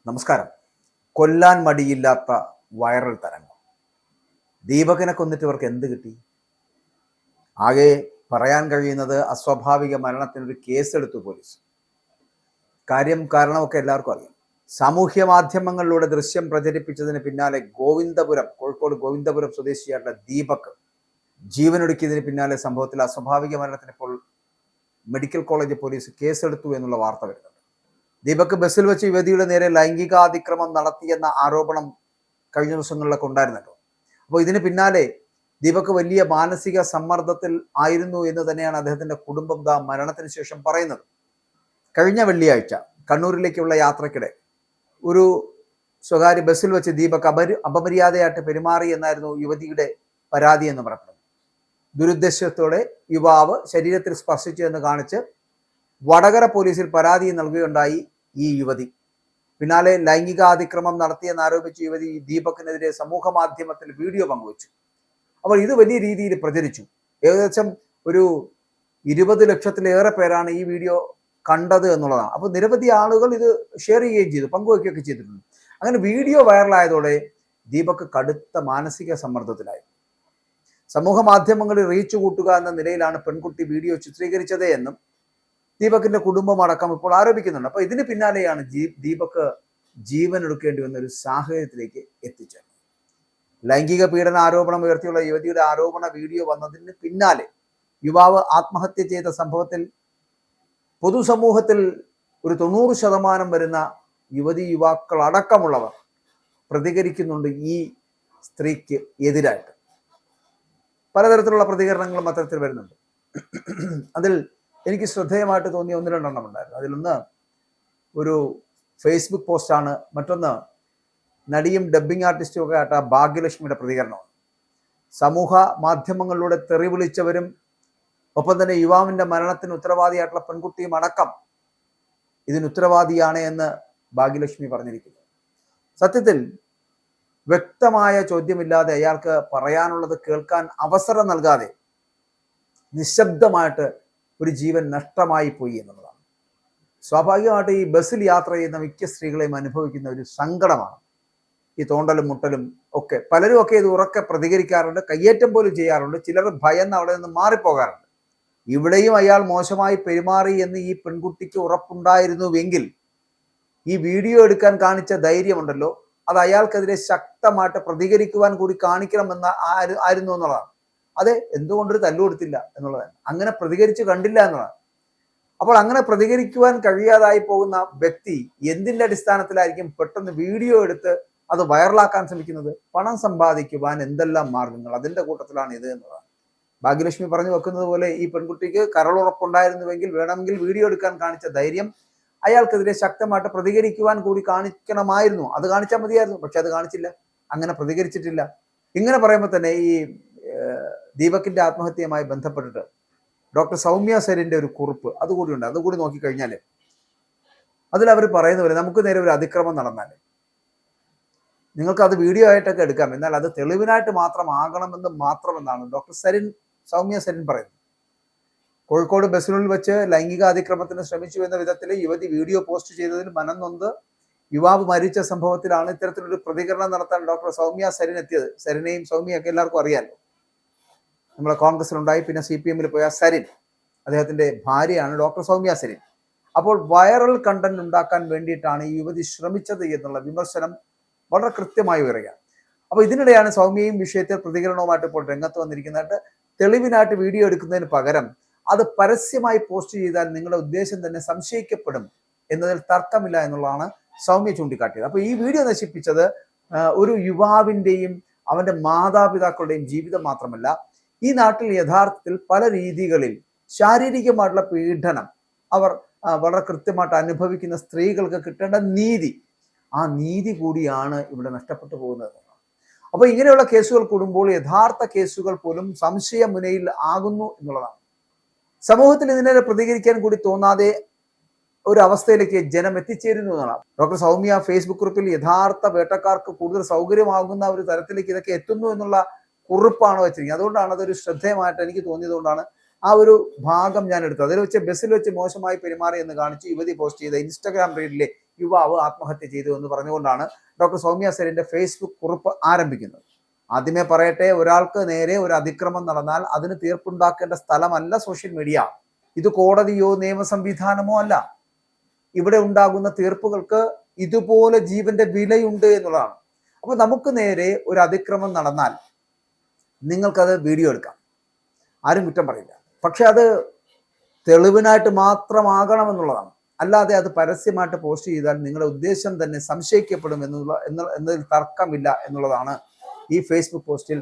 നമസ്കാരം. കൊല്ലാൻ മടിയില്ലാത്ത വൈറൽ തരംഗം. ദീപകിനെ കൊന്നിട്ട് ഇവർക്ക് എന്ത് കിട്ടി? ആകെ പറയാൻ കഴിയുന്നത് അസ്വാഭാവിക മരണത്തിനൊരു കേസെടുത്തു പോലീസ്. കാരണമൊക്കെ എല്ലാവർക്കും അറിയാം. സാമൂഹ്യ മാധ്യമങ്ങളിലൂടെ ദൃശ്യം പ്രചരിപ്പിച്ചതിന് പിന്നാലെ കോഴിക്കോട് ഗോവിന്ദപുരം സ്വദേശിയായിട്ടുള്ള ദീപക് ജീവനൊടുക്കിയതിന് പിന്നാലെ സംഭവത്തിൽ അസ്വാഭാവിക മരണത്തിന് ഇപ്പോൾ മെഡിക്കൽ കോളേജ് പോലീസ് കേസെടുത്തു എന്നുള്ള വാർത്ത വരുന്നുണ്ട്. ദീപക് ബസ്സിൽ വെച്ച് യുവതിയുടെ നേരെ ലൈംഗികാതിക്രമം നടത്തിയെന്ന ആരോപണം കഴിഞ്ഞ ദിവസങ്ങളിലൊക്കെ ഉണ്ടായിരുന്നല്ലോ. അപ്പോൾ ഇതിന് പിന്നാലെ ദീപക് വലിയ മാനസിക സമ്മർദ്ദത്തിൽ ആയിരുന്നു എന്ന് തന്നെയാണ് അദ്ദേഹത്തിന്റെ കുടുംബം മരണത്തിന് ശേഷം പറയുന്നത്. കഴിഞ്ഞ വെള്ളിയാഴ്ച കണ്ണൂരിലേക്കുള്ള യാത്രക്കിടെ ഒരു സ്വകാര്യ ബസ്സിൽ വെച്ച് ദീപക് അപമര്യാദയായിട്ട് പെരുമാറി എന്നായിരുന്നു യുവതിയുടെ പരാതി എന്ന് പറയപ്പെടുന്നത്. ദുരുദ്ദേശത്തോടെ യുവാവ് ശരീരത്തിൽ സ്പർശിച്ചു എന്ന് കാണിച്ച് വടകര പോലീസിൽ പരാതി നൽകുകയുണ്ടായി ഈ യുവതി. പിന്നാലെ ലൈംഗികാതിക്രമം നടത്തിയെന്നാരോപിച്ച് യുവതി ദീപകിനെതിരെ സമൂഹ മാധ്യമത്തിൽ വീഡിയോ പങ്കുവച്ചു. അപ്പോൾ ഇത് വലിയ രീതിയിൽ പ്രചരിച്ചു. ഏകദേശം ഒരു 20 ലക്ഷത്തിലേറെ പേരാണ് ഈ വീഡിയോ കണ്ടത് എന്നുള്ളതാണ്. അപ്പോൾ നിരവധി ആളുകൾ ഇത് ഷെയർ ചെയ്യുകയും ചെയ്തു, പങ്കുവയ്ക്കുകയൊക്കെ ചെയ്തിട്ടുണ്ട്. അങ്ങനെ വീഡിയോ വൈറലായതോടെ ദീപക് കടുത്ത മാനസിക സമ്മർദ്ദത്തിലായി. സമൂഹ മാധ്യമങ്ങളിൽ റീച്ച് കൂട്ടുക എന്ന നിലയിലാണ് പെൺകുട്ടി വീഡിയോ ചിത്രീകരിച്ചത് എന്നും ദീപകിന്റെ കുടുംബം അടക്കം ഇപ്പോൾ ആരോപിക്കുന്നുണ്ട്. അപ്പൊ ഇതിന് പിന്നാലെയാണ് ദീപക് ജീവൻ എടുക്കേണ്ടി വന്ന ഒരു സാഹചര്യത്തിലേക്ക് എത്തിച്ചത്. ലൈംഗിക പീഡന ആരോപണം ഉയർത്തിയുള്ള യുവതിയുടെ ആരോപണ വീഡിയോ വന്നതിന് പിന്നാലെ യുവാവ് ആത്മഹത്യ ചെയ്ത സംഭവത്തിൽ പൊതുസമൂഹത്തിൽ ഒരു 90% വരുന്ന യുവാക്കൾ അടക്കമുള്ളവർ പ്രതികരിക്കുന്നുണ്ട് ഈ സ്ത്രീക്ക് എതിരായിട്ട്. പലതരത്തിലുള്ള പ്രതികരണങ്ങളും അത്തരത്തിൽ വരുന്നുണ്ട്. അതിൽ എനിക്ക് ശ്രദ്ധേയമായിട്ട് തോന്നിയ 1-2 ഉണ്ടായിരുന്നു. അതിലൊന്ന് ഒരു ഫേസ്ബുക്ക് പോസ്റ്റാണ്. മറ്റൊന്ന് നടിയും ഡബ്ബിംഗ് ആർട്ടിസ്റ്റും ഒക്കെ ആയിട്ട് ഭാഗ്യലക്ഷ്മിയുടെ പ്രതികരണമാണ്. സമൂഹ മാധ്യമങ്ങളിലൂടെ തെറി വിളിച്ചവരും ഒപ്പം തന്നെ യുവാവിന്റെ മരണത്തിന് ഉത്തരവാദിയായിട്ടുള്ള പെൺകുട്ടിയും അടക്കം ഇതിന് ഉത്തരവാദിയാണ് എന്ന് ഭാഗ്യലക്ഷ്മി പറഞ്ഞിരിക്കുന്നു. സത്യത്തിൽ വ്യക്തമായ ചോദ്യമില്ലാതെ അയാൾക്ക് പറയാനുള്ളത് കേൾക്കാൻ അവസരം നൽകാതെ നിശബ്ദമായിട്ട് ഒരു ജീവൻ നഷ്ടമായി പോയി എന്നുള്ളതാണ്. സ്വാഭാവികമായിട്ട് ഈ ബസ്സിൽ യാത്ര ചെയ്യുന്ന മിക്ക സ്ത്രീകളെയും അനുഭവിക്കുന്ന ഒരു സങ്കടമാണ് ഈ തോണ്ടലും മുട്ടലും ഒക്കെ. പലരും ഒക്കെ ഇത് ഉറക്കെ പ്രതികരിക്കാറുണ്ട്, കയ്യേറ്റം പോലും ചെയ്യാറുണ്ട്. ചിലർ ഭയന്ന് അവിടെ നിന്ന് മാറിപ്പോകാറുണ്ട്. ഇവിടെയും അയാൾ മോശമായി പെരുമാറി എന്ന് ഈ പെൺകുട്ടിക്ക് ഉറപ്പുണ്ടായിരുന്നുവെങ്കിൽ ഈ വീഡിയോ എടുക്കാൻ കാണിച്ച ധൈര്യമുണ്ടല്ലോ, അത് അയാൾക്കെതിരെ ശക്തമായിട്ട് പ്രതികരിക്കുവാൻ കൂടി കാണിക്കണമെന്ന ആയിരുന്നു എന്നുള്ളതാണ്. അതെ, എന്തുകൊണ്ടൊരു തല്ലുകൊടുത്തില്ല എന്നുള്ളതാണ്. അങ്ങനെ പ്രതികരിച്ച് കണ്ടില്ല എന്നുള്ളതാണ്. അപ്പോൾ അങ്ങനെ പ്രതികരിക്കുവാൻ കഴിയാതായി പോകുന്ന വ്യക്തി എന്തിന്റെ അടിസ്ഥാനത്തിലായിരിക്കും പെട്ടെന്ന് വീഡിയോ എടുത്ത് അത് വൈറലാക്കാൻ ശ്രമിക്കുന്നത്? പണം സമ്പാദിക്കുവാൻ എന്തെല്ലാം മാർഗങ്ങൾ, അതിന്റെ കൂട്ടത്തിലാണ് ഇത് എന്നുള്ളതാണ്. ഭാഗ്യലക്ഷ്മി പറഞ്ഞു വെക്കുന്നത് പോലെ ഈ പെൺകുട്ടിക്ക് കരളുറപ്പുണ്ടായിരുന്നുവെങ്കിൽ വേണമെങ്കിൽ വീഡിയോ എടുക്കാൻ കാണിച്ച ധൈര്യം അയാൾക്കെതിരെ ശക്തമായിട്ട് പ്രതികരിക്കുവാൻ കൂടി കാണിക്കണമായിരുന്നു. അത് കാണിച്ചാൽ മതിയായിരുന്നു. പക്ഷെ അത് കാണിച്ചില്ല, അങ്ങനെ പ്രതികരിച്ചിട്ടില്ല. ഇങ്ങനെ പറയുമ്പോൾ തന്നെ ഈ ദീപകിന്റെ ആത്മഹത്യയുമായി ബന്ധപ്പെട്ടിട്ട് ഡോക്ടർ സൗമ്യ സെരിന്റെ ഒരു കുറിപ്പ് അതുകൂടി നോക്കിക്കഴിഞ്ഞാൽ അതിൽ അവർ പറയുന്ന പോലെ നമുക്ക് നേരെ ഒരു അതിക്രമം നടന്നാൽ നിങ്ങൾക്ക് അത് വീഡിയോ ആയിട്ടൊക്കെ എടുക്കാം, എന്നാൽ അത് തെളിവിനായിട്ട് മാത്രമെന്നാണ് ഡോക്ടർ സൗമ്യ സെരിൻ പറയുന്നത്. കോഴിക്കോട് ബസ്സിനുള്ളിൽ വെച്ച് ലൈംഗിക അതിക്രമത്തിന് ശ്രമിച്ചു എന്ന വിധത്തിൽ യുവതി വീഡിയോ പോസ്റ്റ് ചെയ്തതിൽ മനംനൊന്ത് യുവാവ് മരിച്ച സംഭവത്തിലാണ് ഇത്തരത്തിലൊരു പ്രതികരണം നടത്താൻ ഡോക്ടർ സൗമ്യ സെരിൻ എത്തിയത്. സെരിനെയും സൗമ്യയൊക്കെ എല്ലാവർക്കും അറിയാമല്ലോ. നമ്മളെ കോൺഗ്രസിലുണ്ടായി, പിന്നെ CPM പോയ സെരിൻ, അദ്ദേഹത്തിന്റെ ഭാര്യയാണ് ഡോക്ടർ സൗമ്യ സെരിൻ. അപ്പോൾ വൈറൽ കണ്ടന്റ് ഉണ്ടാക്കാൻ വേണ്ടിയിട്ടാണ് ഈ യുവതി ശ്രമിച്ചത് എന്നുള്ള വിമർശനം വളരെ കൃത്യമായി ഉയരുകയാണ്. അപ്പോൾ ഇതിനിടെയാണ് സൗമ്യയും വിഷയത്തിൽ പ്രതികരണവുമായിട്ട് ഇപ്പോൾ രംഗത്ത് വന്നിരിക്കുന്നതായിട്ട്. തെളിവിനായിട്ട് വീഡിയോ എടുക്കുന്നതിന് പകരം അത് പരസ്യമായി പോസ്റ്റ് ചെയ്താൽ നിങ്ങളുടെ ഉദ്ദേശം തന്നെ സംശയിക്കപ്പെടും എന്നതിൽ തർക്കമില്ല എന്നുള്ളതാണ് സൗമ്യ ചൂണ്ടിക്കാട്ടിയത്. അപ്പോൾ ഈ വീഡിയോ നശിപ്പിച്ചത് ഒരു യുവാവിൻ്റെയും അവന്റെ മാതാപിതാക്കളുടെയും ജീവിതം മാത്രമല്ല, ഈ നാട്ടിൽ യഥാർത്ഥത്തിൽ പല രീതികളിൽ ശാരീരികമായിട്ടുള്ള പീഡനം അവർ വളരെ കൃത്യമായിട്ട് അനുഭവിക്കുന്ന സ്ത്രീകൾക്ക് കിട്ടേണ്ട നീതി, ആ നീതി കൂടിയാണ് ഇവിടെ നഷ്ടപ്പെട്ടു പോകുന്നത്. അപ്പോൾ ഇങ്ങനെയുള്ള കേസുകൾ കൂടുമ്പോൾ യഥാർത്ഥ കേസുകൾ പോലും സംശയമുനയിൽ ആകുന്നു എന്നുള്ളതാണ്. സമൂഹത്തിൽ ഇതിനെ പ്രതികരിക്കാൻ കൂടി തോന്നാതെ ഒരു അവസ്ഥയിലേക്ക് ജനം എത്തിച്ചേരുന്നു എന്നുള്ളതാണ്. ഡോക്ടർ സൗമ്യ ഫേസ്ബുക്ക് കുറിപ്പിൽ യഥാർത്ഥ വേട്ടക്കാർക്ക് കൂടുതൽ സൗകര്യമാകുന്ന ഒരു തരത്തിലേക്ക് ഇതൊക്കെ എത്തുന്നു എന്നുള്ള കുറിപ്പാണ് വെച്ചിരിക്കുന്നത്. അതുകൊണ്ടാണ് അതൊരു ശ്രദ്ധേയമായിട്ട് എനിക്ക് തോന്നിയതുകൊണ്ടാണ് ആ ഒരു ഭാഗം ഞാൻ എടുത്തത്. അതിൽ വെച്ച് ബസ്സിൽ വെച്ച് മോശമായി പെരുമാറി എന്ന് കാണിച്ച് യുവതി പോസ്റ്റ് ചെയ്ത ഇൻസ്റ്റാഗ്രാം റീലിലെ യുവാവ് ആത്മഹത്യ ചെയ്തു എന്ന് പറഞ്ഞുകൊണ്ടാണ് ഡോക്ടർ സൗമ്യ സെരിന്റെ ഫേസ്ബുക്ക് കുറിപ്പ് ആരംഭിക്കുന്നത്. ആദ്യമേ പറയട്ടെ, ഒരാൾക്ക് നേരെ ഒരു അതിക്രമം നടന്നാൽ അതിന് തീർപ്പുണ്ടാക്കേണ്ട സ്ഥലമല്ല സോഷ്യൽ മീഡിയ. ഇത് കോടതിയോ നിയമ സംവിധാനമോ അല്ല. ഇവിടെ ഉണ്ടാകുന്ന തീർപ്പുകൾക്ക് ഇതുപോലെ ജീവന്റെ വിലയുണ്ട് എന്നുള്ളതാണ്. അപ്പൊ നമുക്ക് നേരെ ഒരു അതിക്രമം നടന്നാൽ നിങ്ങൾക്കത് വീഡിയോ എടുക്കാം, ആരും കുറ്റം പറയില്ല. പക്ഷെ അത് തെളിവിനായിട്ട് മാത്രമാകണമെന്നുള്ളതാണ്. അല്ലാതെ അത് പരസ്യമായിട്ട് പോസ്റ്റ് ചെയ്താൽ നിങ്ങളുടെ ഉദ്ദേശം തന്നെ സംശയിക്കപ്പെടും എന്നതിൽ തർക്കമില്ല എന്നുള്ളതാണ് ഈ ഫേസ്ബുക്ക് പോസ്റ്റിൽ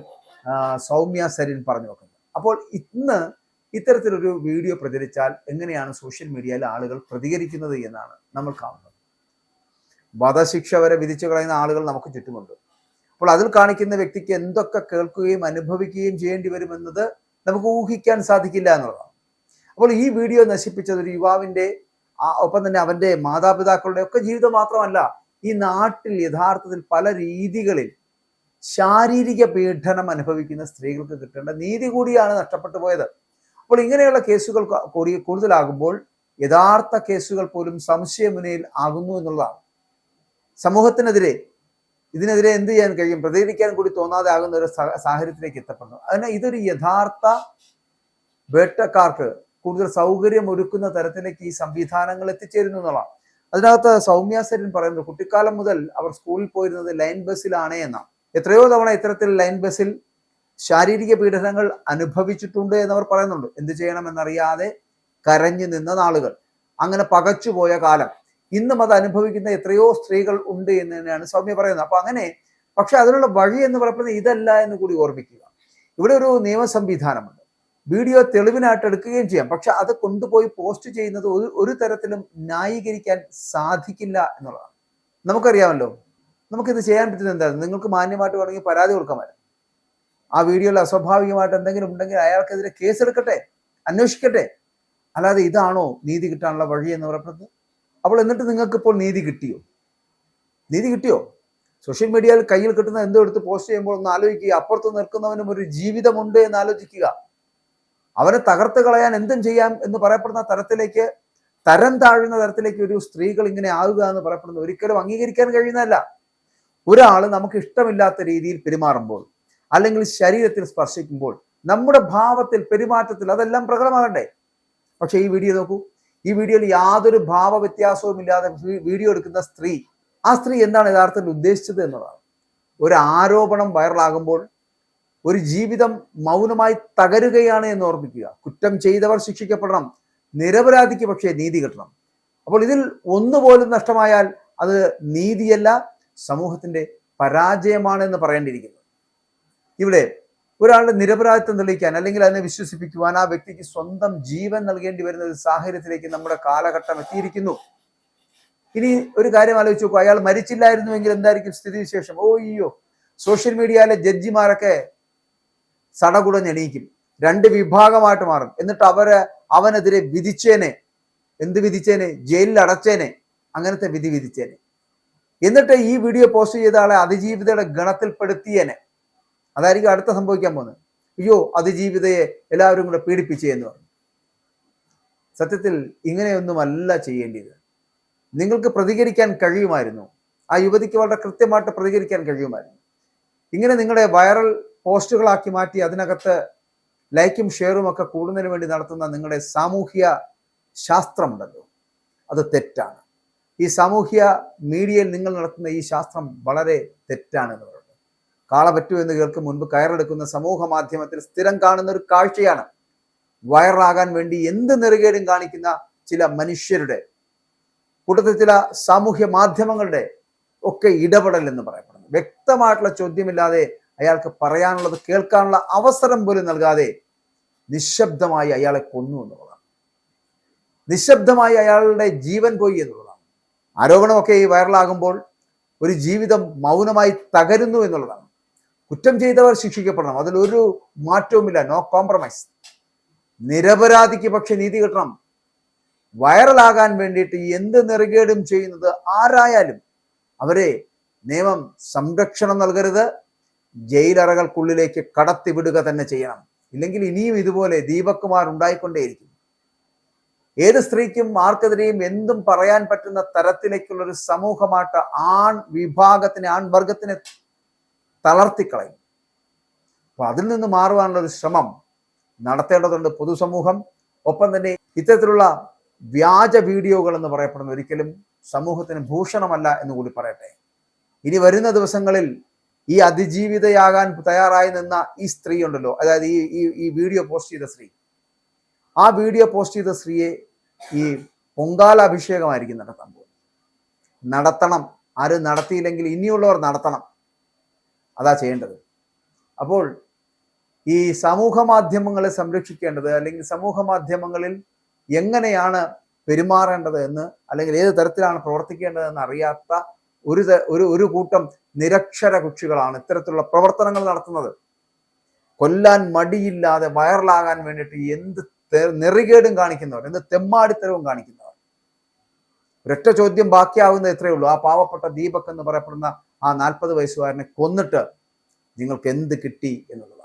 സൗമ്യ സെരിൻ പറഞ്ഞു വെക്കുന്നത്. അപ്പോൾ ഇന്ന് ഇത്തരത്തിലൊരു വീഡിയോ പ്രചരിച്ചാൽ എങ്ങനെയാണ് സോഷ്യൽ മീഡിയയിൽ ആളുകൾ പ്രതികരിക്കുന്നത് എന്നാണ് നമ്മൾ കാണുന്നത്. വധശിക്ഷ വരെ വിധിച്ചു കളയുന്ന ആളുകൾ നമുക്ക് ചുറ്റുമുണ്ട്. അപ്പോൾ അതിൽ കാണിക്കുന്ന വ്യക്തിക്ക് എന്തൊക്കെ കേൾക്കുകയും അനുഭവിക്കുകയും ചെയ്യേണ്ടി വരുമെന്നത് നമുക്ക് ഊഹിക്കാൻ സാധിക്കില്ല എന്നുള്ളതാണ്. അപ്പോൾ ഈ വീഡിയോ നശിപ്പിച്ചത് ഒരു യുവാവിന്റെ ഒപ്പം തന്നെ അവന്റെ മാതാപിതാക്കളുടെ ഒക്കെ ജീവിതം മാത്രമല്ല, ഈ നാട്ടിൽ യഥാർത്ഥത്തിൽ പല രീതികളിൽ ശാരീരിക പീഡനം അനുഭവിക്കുന്ന സ്ത്രീകൾക്ക് കിട്ടേണ്ട നീതി കൂടിയാണ് നഷ്ടപ്പെട്ടു പോയത്. അപ്പോൾ ഇങ്ങനെയുള്ള കേസുകൾ കൂടുതലാകുമ്പോൾ യഥാർത്ഥ കേസുകൾ പോലും സംശയമുനയിൽ ആകുന്നു എന്നുള്ളതാണ്. സമൂഹത്തിനെതിരെ ഇതിനെതിരെ എന്ത് ചെയ്യാൻ കഴിയും, പ്രതികരിക്കാൻ കൂടി തോന്നാതെ ആകുന്ന ഒരു സാഹചര്യത്തിലേക്ക് എത്തപ്പെടുന്നു. അതിന് ഇതൊരു യഥാർത്ഥ വേട്ടക്കാർക്ക് കൂടുതൽ സൗകര്യം ഒരുക്കുന്ന തരത്തിലേക്ക് ഈ സംവിധാനങ്ങൾ എത്തിച്ചേരുന്നു എന്നുള്ളതാണ്. അതിനകത്ത് സൗമ്യ സെരിൻ പറയുന്നത് കുട്ടിക്കാലം മുതൽ അവർ സ്കൂളിൽ പോയിരുന്നത് ലൈൻ ബസ്സിലാണ് എന്നാണ്. എത്രയോ തവണ ഇത്തരത്തിൽ ലൈൻ ബസ്സിൽ ശാരീരിക പീഡനങ്ങൾ അനുഭവിച്ചിട്ടുണ്ട് എന്നവർ പറയുന്നുണ്ട്. എന്ത് ചെയ്യണമെന്നറിയാതെ കരഞ്ഞു നിന്ന നാളുകൾ, അങ്ങനെ പകച്ചുപോയ കാലം. ഇന്നും അത് അനുഭവിക്കുന്ന എത്രയോ സ്ത്രീകൾ ഉണ്ട് എന്ന് തന്നെയാണ് സൗമ്യ പറയുന്നത്. അപ്പൊ അങ്ങനെ, പക്ഷെ അതിനുള്ള വഴി എന്ന് പറയുന്നത് ഇതല്ല എന്ന് കൂടി ഓർമ്മിക്കുക. ഇവിടെ ഒരു നിയമ സംവിധാനമുണ്ട്. വീഡിയോ തെളിവിനായിട്ട് എടുക്കുകയും ചെയ്യാം. പക്ഷെ അത് കൊണ്ടുപോയി പോസ്റ്റ് ചെയ്യുന്നത് ഒരു തരത്തിലും ന്യായീകരിക്കാൻ സാധിക്കില്ല എന്നുള്ളതാണ്. നമുക്കറിയാമല്ലോ, നമുക്കിത് ചെയ്യാൻ പറ്റുന്നത് എന്താണ്? നിങ്ങൾക്ക് മാന്യമായിട്ട് വേണമെങ്കിൽ പരാതി കൊടുക്കാൻ പറ്റും. ആ വീഡിയോയിൽ അസ്വാഭാവികമായിട്ട് എന്തെങ്കിലും ഉണ്ടെങ്കിൽ അയാൾക്കെതിരെ കേസെടുക്കട്ടെ, അന്വേഷിക്കട്ടെ. അല്ലാതെ ഇതാണോ നീതി കിട്ടാനുള്ള വഴി എന്ന് പറയുന്നത്? അപ്പോൾ എന്നിട്ട് നിങ്ങൾക്ക് ഇപ്പോൾ നീതി കിട്ടിയോ? നീതി കിട്ടിയോ? സോഷ്യൽ മീഡിയയിൽ കയ്യിൽ കിട്ടുന്ന എന്തോ എടുത്ത് പോസ്റ്റ് ചെയ്യുമ്പോൾ ഒന്ന് ആലോചിക്കുക. അപ്പുറത്ത് നിൽക്കുന്നവനും ഒരു ജീവിതമുണ്ട് എന്ന് ആലോചിക്കുക. അവനെ തകർത്ത് കളയാൻ എന്തും ചെയ്യാം എന്ന് പറയപ്പെടുന്ന തരത്തിലേക്ക്, തരം താഴുന്ന തരത്തിലേക്ക് ഒരു സ്ത്രീകൾ ഇങ്ങനെ ആവുക എന്ന് പറയപ്പെടുന്നത് ഒരിക്കലും അംഗീകരിക്കാൻ കഴിയുന്നതല്ല. ഒരാൾ നമുക്ക് ഇഷ്ടമില്ലാത്ത രീതിയിൽ പെരുമാറുമ്പോൾ, അല്ലെങ്കിൽ ശരീരത്തിൽ സ്പർശിക്കുമ്പോൾ, നമ്മുടെ ഭാവത്തിൽ, പെരുമാറ്റത്തിൽ അതെല്ലാം പ്രകടമാകണ്ടേ? പക്ഷെ ഈ വീഡിയോ നോക്കൂ. ഈ വീഡിയോയിൽ യാതൊരു ഭാവ വ്യത്യാസവും ഇല്ലാതെ വീഡിയോ എടുക്കുന്ന സ്ത്രീ, ആ സ്ത്രീ എന്താണ് യഥാർത്ഥത്തിൽ ഉദ്ദേശിച്ചത് എന്നതാണ്. ഒരു ആരോപണം വൈറലാകുമ്പോൾ ഒരു ജീവിതം മൗനമായി തകരുകയാണ് എന്ന് ഓർമ്മിക്കുക. കുറ്റം ചെയ്തവർ ശിക്ഷിക്കപ്പെടണം, നിരപരാധിക്ക് പക്ഷേ നീതി കിട്ടണം. അപ്പോൾ ഇതിൽ ഒന്നുപോലും നഷ്ടമായാൽ അത് നീതിയല്ല, സമൂഹത്തിന്റെ പരാജയമാണ് എന്ന് പറയേണ്ടിയിരിക്കുന്നു. ഇവിടെ ഒരാളുടെ നിരപരാധിത്വം തെളിയിക്കാൻ, അല്ലെങ്കിൽ അതിനെ വിശ്വസിപ്പിക്കുവാൻ ആ വ്യക്തിക്ക് സ്വന്തം ജീവൻ നൽകേണ്ടി വരുന്ന ഒരു സാഹചര്യത്തിലേക്ക് നമ്മുടെ കാലഘട്ടം എത്തിയിരിക്കുന്നു. ഇനി ഒരു കാര്യം ആലോചിച്ച് നോക്കൂ. അയാൾ മരിച്ചില്ലായിരുന്നുവെങ്കിൽ എന്തായിരിക്കും സ്ഥിതിവിശേഷം? അയ്യോ, സോഷ്യൽ മീഡിയയിലെ ജഡ്ജിമാരൊക്കെ സടകുടഞ്ഞെണീക്കും, രണ്ട് വിഭാഗമായിട്ട് മാറും. എന്നിട്ട് അവനെതിരെ വിധിച്ചേനെ. എന്ത് വിധിച്ചേനെ? ജയിലിൽ അടച്ചേനെ. അങ്ങനത്തെ വിധി വിധിച്ചേനെ. എന്നിട്ട് ഈ വീഡിയോ പോസ്റ്റ് ചെയ്ത ആളെ അതിജീവിതയുടെ ഗണത്തിൽപ്പെടുത്തിയേനെ. അതായിരിക്കും അടുത്ത സംഭവിക്കാൻ പോകുന്നത്. അയ്യോ, അതിജീവിതയെ എല്ലാവരും കൂടെ പീഡിപ്പിച്ചേ എന്ന് പറഞ്ഞു. സത്യത്തിൽ ഇങ്ങനെയൊന്നുമല്ല ചെയ്യേണ്ടത്. നിങ്ങൾക്ക് പ്രതികരിക്കാൻ കഴിയുമായിരുന്നു. ആ യുവതിക്ക് വളരെ കൃത്യമായിട്ട് പ്രതികരിക്കാൻ കഴിയുമായിരുന്നു. ഇങ്ങനെ നിങ്ങളുടെ വൈറൽ പോസ്റ്റുകളാക്കി മാറ്റി അതിനകത്ത് ലൈക്കും ഷെയറും ഒക്കെ കൂടുന്നതിന് വേണ്ടി നടത്തുന്ന നിങ്ങളുടെ സാമൂഹ്യ ശാസ്ത്രമുണ്ടല്ലോ, അത് തെറ്റാണ്. ഈ സാമൂഹ്യ മീഡിയയിൽ നിങ്ങൾ നടത്തുന്ന ഈ ശാസ്ത്രം വളരെ തെറ്റാണ് എന്ന് പറയുന്നത്. കാള പറ്റൂ എന്ന് കേൾക്കും മുൻപ് കയറെടുക്കുന്ന സമൂഹ മാധ്യമത്തിൽ സ്ഥിരം കാണുന്ന ഒരു കാഴ്ചയാണ്. വൈറലാകാൻ വേണ്ടി എന്ത് നെറുകേടും കാണിക്കുന്ന ചില മനുഷ്യരുടെ കൂട്ടത്തിൽ ചില സാമൂഹ്യ മാധ്യമങ്ങളുടെ ഒക്കെ ഇടപെടൽ എന്ന് പറയപ്പെടുന്നത്. വ്യക്തമായിട്ടുള്ള ചോദ്യമില്ലാതെ അയാൾക്ക് പറയാനുള്ളത് കേൾക്കാനുള്ള അവസരം പോലും നൽകാതെ നിശബ്ദമായി അയാളെ കൊന്നു എന്നുള്ളതാണ്. നിശബ്ദമായി അയാളുടെ ജീവൻ പോയി എന്നുള്ളതാണ്. ആരോപണമൊക്കെ ഈ വൈറലാകുമ്പോൾ ഒരു ജീവിതം മൗനമായി തകരുന്നു എന്നുള്ളതാണ്. കുറ്റം ചെയ്തവർ ശിക്ഷിക്കപ്പെടണം, അതിലൊരു മാറ്റവുമില്ല, നോ കോംപ്രമൈസ്. നിരപരാധിക്ക് പക്ഷെ നീതി കിട്ടണം. വൈറലാകാൻ വേണ്ടിയിട്ട് എന്ത് നെറുകേടും ചെയ്യുന്നത് ആരായാലും അവരെ നിയമം സംരക്ഷണം നൽകരുത്, ജയിലറകൾക്കുള്ളിലേക്ക് കടത്തിവിടുക തന്നെ ചെയ്യണം. ഇല്ലെങ്കിൽ ഇനിയും ഇതുപോലെ ദീപക് കുമാർ ഉണ്ടായിക്കൊണ്ടേയിരിക്കും. ഏത് സ്ത്രീക്കും ആർക്കെതിരെയും എന്തും പറയാൻ പറ്റുന്ന തരത്തിലേക്കുള്ള ഒരു സമൂഹമായിട്ട് ആൺ വർഗത്തിനെ തളർത്തിക്കളയും. അപ്പൊ അതിൽ നിന്ന് മാറുവാനുള്ള ഒരു ശ്രമം നടത്തേണ്ടതുണ്ട് പൊതുസമൂഹം. ഒപ്പം തന്നെ ഇത്തരത്തിലുള്ള വ്യാജ വീഡിയോകൾ എന്ന് പറയപ്പെടുന്ന ഒരിക്കലും സമൂഹത്തിന് ഭൂഷണമല്ല എന്ന് കൂടി പറയട്ടെ. ഇനി വരുന്ന ദിവസങ്ങളിൽ ഈ അതിജീവിതയാകാൻ തയ്യാറായി നിന്ന ഈ സ്ത്രീ ഉണ്ടല്ലോ, അതായത് ഈ വീഡിയോ പോസ്റ്റ് ചെയ്ത സ്ത്രീ, ആ വീഡിയോ പോസ്റ്റ് ചെയ്ത സ്ത്രീയെ ഈ പൊങ്കാലാഭിഷേകമായിരിക്കും നടത്താൻ പോകുന്നത്. നടത്തണം. ആരും നടത്തിയില്ലെങ്കിൽ ഇനിയുള്ളവർ നടത്തണം. അതാ ചെയ്യേണ്ടത്. അപ്പോൾ ഈ സമൂഹ മാധ്യമങ്ങളെ സംരക്ഷിക്കേണ്ടത്, അല്ലെങ്കിൽ സമൂഹ മാധ്യമങ്ങളിൽ എങ്ങനെയാണ് പെരുമാറേണ്ടത് എന്ന്, അല്ലെങ്കിൽ ഏത് തരത്തിലാണ് പ്രവർത്തിക്കേണ്ടതെന്ന് അറിയാത്ത ഒരു കൂട്ടം നിരക്ഷര കുക്ഷികളാണ് ഇത്തരത്തിലുള്ള പ്രവർത്തനങ്ങൾ നടത്തുന്നത്. കൊല്ലാൻ മടിയില്ലാതെ വൈറലാകാൻ വേണ്ടിയിട്ട് എന്ത് നെറികേടും കാണിക്കുന്നവർ, എന്ത് തെമ്മാടിത്തരവും കാണിക്കുന്നവർ. ഒരൊറ്റ ചോദ്യം ബാക്കിയാവുന്നത് എത്രയേ ഉള്ളൂ. ആ പാവപ്പെട്ട ദീപക് എന്ന് പറയപ്പെടുന്ന ആ 40 വയസ്സുകാരനെ കൊന്നിട്ട് നിങ്ങൾക്ക് എന്ത് കിട്ടി എന്നുള്ളത്.